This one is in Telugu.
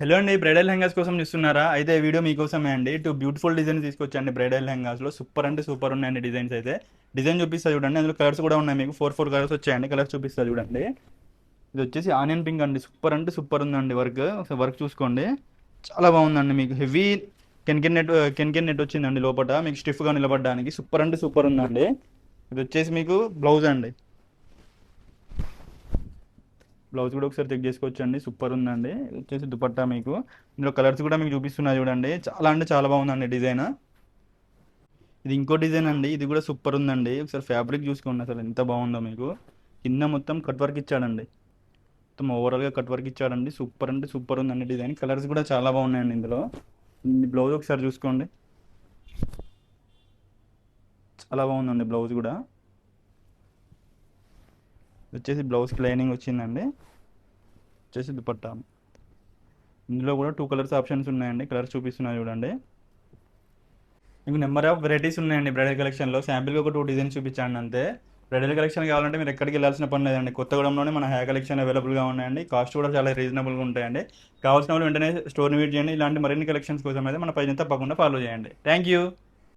హలో అండి, బ్రైడల్ లెహంగాస్ కోసం చూస్తున్నారా? అయితే ఈ వీడియో మీకోసమే అండి. టూ బ్యూటిఫుల్ డిజైన్స్ తీసుకొచ్చండి బ్రైడల్ లెహంగాస్లో. సూపర్ అంటే సూపర్ ఉన్నాయండి డిజైన్స్ అయితే. డిజైన్ చూపిస్తా చూడండి, అందులో కలర్స్ కూడా ఉన్నాయి. మీకు ఫోర్ కలర్స్ వచ్చాయండి. కలర్స్ చూపిస్తా చూడండి. ఇది వచ్చేసి ఆనియన్ పింక్ అండి. సూపర్ అంటే సూపర్ ఉందండి వర్క్. ఒకసారి వర్క్ చూసుకోండి, చాలా బాగుందండి. మీకు హెవీ కెన్ నెట్ వచ్చిందండి లోపల, మీకు స్టిఫ్గా నిలబడడానికి. సూపర్ అంటే సూపర్ ఉందండి. ఇది వచ్చేసి మీకు బ్లౌజ్ అండి. బ్లౌజ్ కూడా ఒకసారి చెక్ చేసుకోవచ్చండి. సూపర్ ఉందండి. ఇది వచ్చేసి దుపట్టా. మీకు ఇందులో కలర్స్ కూడా మీకు చూపిస్తున్నా చూడండి. చాలా అంటే చాలా బాగుందండి డిజైన్. ఇది ఇంకో డిజైన్ అండి. ఇది కూడా సూపర్ ఉందండి. ఒకసారి ఫ్యాబ్రిక్ చూసుకోండి అసలు ఎంత బాగుందో. మీకు కింద మొత్తం కట్ వర్క్ ఇచ్చాడండి. మొత్తం ఓవరాల్గా కట్ వర్క్ ఇచ్చాడండి. సూపర్ అంటే సూపర్ ఉందండి డిజైన్. కలర్స్ కూడా చాలా బాగున్నాయండి ఇందులో. బ్లౌజ్ ఒకసారి చూసుకోండి, చాలా బాగుందండి బ్లౌజ్ కూడా. ఇది వచ్చేసి బ్లౌజ్కి లైనింగ్ వచ్చిందండి. వచ్చేసి దుపట్టా. ఇందులో కూడా టూ కలర్స్ ఆప్షన్స్ ఉన్నాయండి. కలర్స్ చూపిస్తున్నా చూడండి. మీకు నెంబర్ ఆఫ్ వెరైటీస్ ఉన్నాయండి బ్రైడల్ కలెక్షన్లో. శాంపిల్గా ఒక టూ డిజైన్స్ చూపించాను అంతే. బ్రైడల్ కలెక్షన్ కావాలంటే మీరు ఎక్కడికి వెళ్ళాల్సిన పని లేదండి. కొత్తగూడెంలోనే మన హెయిర్ కలెక్షన్ అవైలబుల్గా ఉన్నాయండి. కాస్ట్ కూడా చాలా రీజనబుల్గా ఉంటాయండి. కావాల్సిన వాళ్ళు వెంటనే స్టోర్ని విజిట్ చేయండి. ఇలాంటి మరిన్ని కలెక్షన్స్ కోసం అయితే మన పేజ్ని తప్పకుండా ఫాలో చేయండి. Thank you.